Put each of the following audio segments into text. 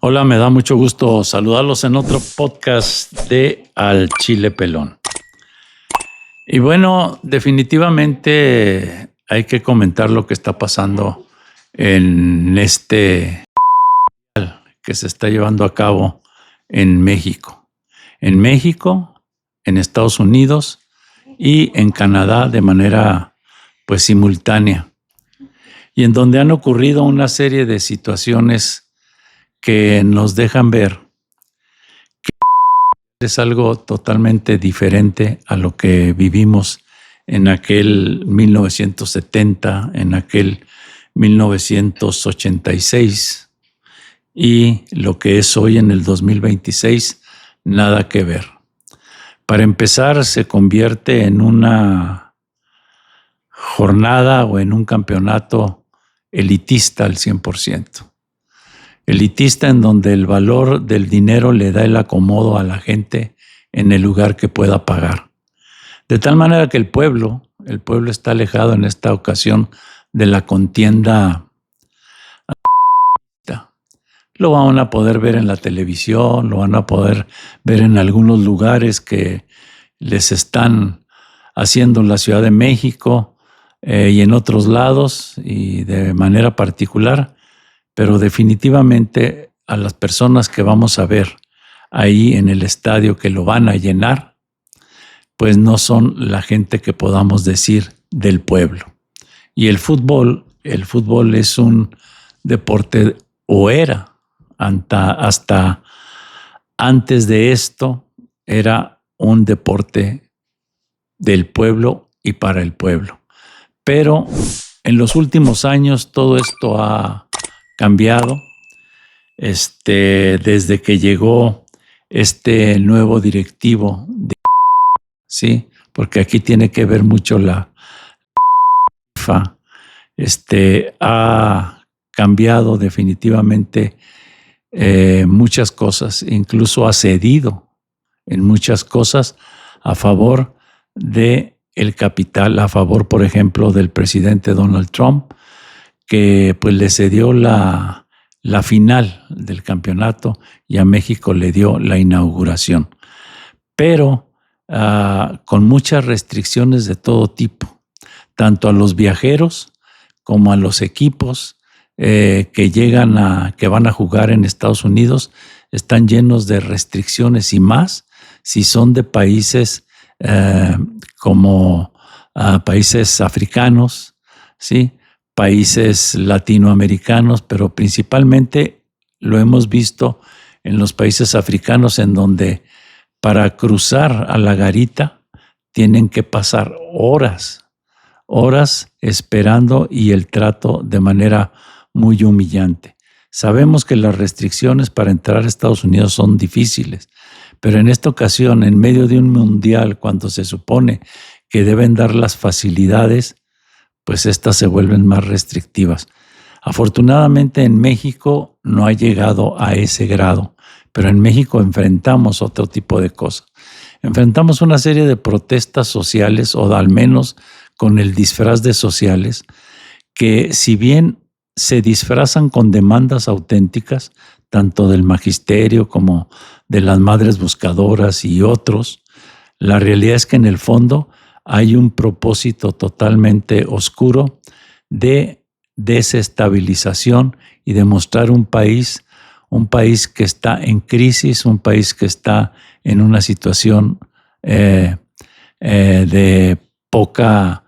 Hola, me da mucho gusto saludarlos en otro podcast de Al Chile Pelón. Y bueno, definitivamente hay que comentar lo que está pasando en este que se está llevando a cabo en México. En México, en Estados Unidos y en Canadá de manera pues simultánea. Y en donde han ocurrido una serie de situaciones que nos dejan ver que es algo totalmente diferente a lo que vivimos en aquel 1970, en aquel 1986 y lo que es hoy en el 2026, nada que ver. Para empezar, se convierte en una jornada o en un campeonato elitista al 100%. Elitista en donde el valor del dinero le da el acomodo a la gente en el lugar que pueda pagar. De tal manera que el pueblo está alejado en esta ocasión de la contienda. Lo van a poder ver en la televisión, lo van a poder ver en algunos lugares que les están haciendo en la Ciudad de México y en otros lados y de manera particular. Pero definitivamente a las personas que vamos a ver ahí en el estadio que lo van a llenar, pues no son la gente que podamos decir del pueblo. Y el fútbol es un deporte, o era, hasta antes de esto, era un deporte del pueblo y para el pueblo. Pero en los últimos años todo esto ha cambiado desde que llegó este nuevo directivo sí, porque aquí tiene que ver mucho la FIFA. Ha cambiado definitivamente muchas cosas, incluso ha cedido en muchas cosas a favor de el capital, a favor, por ejemplo, del presidente Donald Trump, que pues le cedió la final del campeonato y a México le dio la inauguración. Pero con muchas restricciones de todo tipo, tanto a los viajeros como a los equipos que van a jugar en Estados Unidos, están llenos de restricciones y más si son de países como países africanos, ¿sí? Países latinoamericanos, pero principalmente lo hemos visto en los países africanos, en donde para cruzar a la garita tienen que pasar horas esperando y el trato de manera muy humillante. Sabemos que las restricciones para entrar a Estados Unidos son difíciles, pero en esta ocasión, en medio de un mundial, cuando se supone que deben dar las facilidades, pues estas se vuelven más restrictivas. Afortunadamente en México no ha llegado a ese grado, pero en México enfrentamos otro tipo de cosas. Enfrentamos una serie de protestas sociales, o al menos con el disfraz de sociales, que si bien se disfrazan con demandas auténticas, tanto del magisterio como de las madres buscadoras y otros, la realidad es que en el fondo hay un propósito totalmente oscuro de desestabilización y de mostrar un país que está en crisis, un país que está en una situación de poca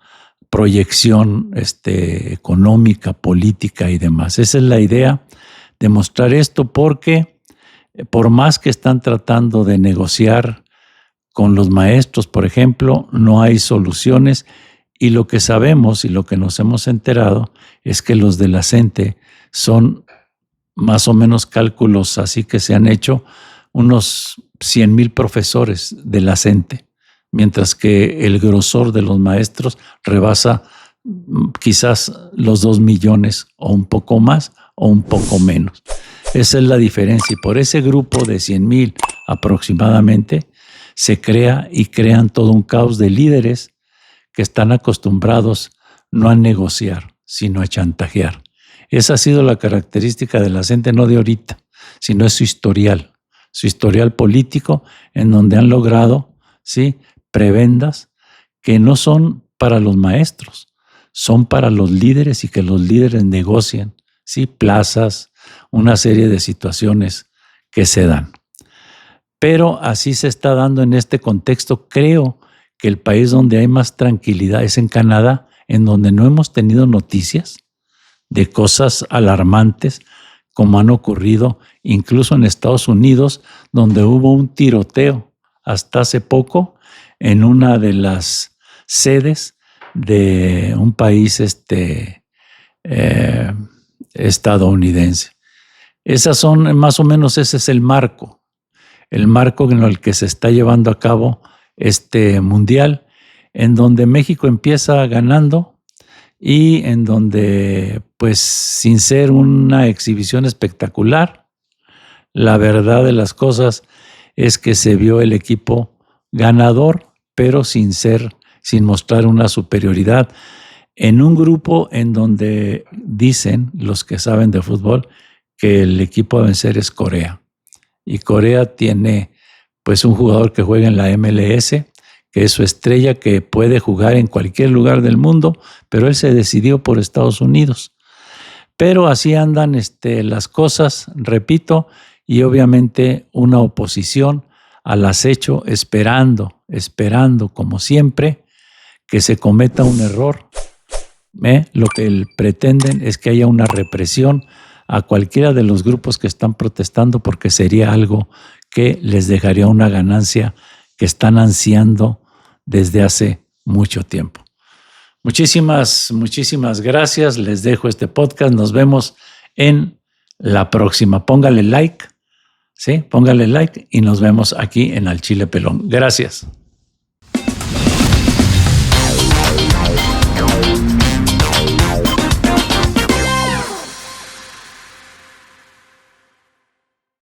proyección económica, política y demás. Esa es la idea de mostrar esto, porque por más que están tratando de negociar con los maestros, por ejemplo, no hay soluciones, y lo que sabemos y lo que nos hemos enterado es que los de la CENTE son más o menos cálculos así que se han hecho unos 100,000 profesores de la CENTE, mientras que el grosor de los maestros rebasa quizás los 2 millones o un poco más o un poco menos. Esa es la diferencia, y por ese grupo de 100,000 aproximadamente se crean todo un caos de líderes que están acostumbrados no a negociar, sino a chantajear. Esa ha sido la característica de la CENTE, no de ahorita. sino es su historial político, en donde han logrado, ¿sí?, prebendas que no son para los maestros, son para los líderes y que los líderes negocian, ¿sí?, plazas, una serie de situaciones que se dan. Pero así se está dando en este contexto. Creo que el país donde hay más tranquilidad es en Canadá, en donde no hemos tenido noticias de cosas alarmantes como han ocurrido incluso en Estados Unidos, donde hubo un tiroteo hasta hace poco en una de las sedes de un país estadounidense. Esas son, más o menos, ese es el marco en el que se está llevando a cabo este mundial, en donde México empieza ganando y en donde, pues, sin ser una exhibición espectacular, la verdad de las cosas es que se vio el equipo ganador, pero sin mostrar una superioridad en un grupo en donde dicen los que saben de fútbol que el equipo a vencer es Corea. Y Corea tiene, pues, un jugador que juega en la MLS, que es su estrella, que puede jugar en cualquier lugar del mundo, pero él se decidió por Estados Unidos. Pero así andan las cosas, repito, y obviamente una oposición al acecho, esperando, como siempre, que se cometa un error. Lo que pretenden es que haya una represión a cualquiera de los grupos que están protestando, porque sería algo que les dejaría una ganancia que están ansiando desde hace mucho tiempo. Muchísimas gracias. Les dejo este podcast. Nos vemos en la próxima. Póngale like, ¿sí? Póngale like y nos vemos aquí en Al Chile Pelón. Gracias.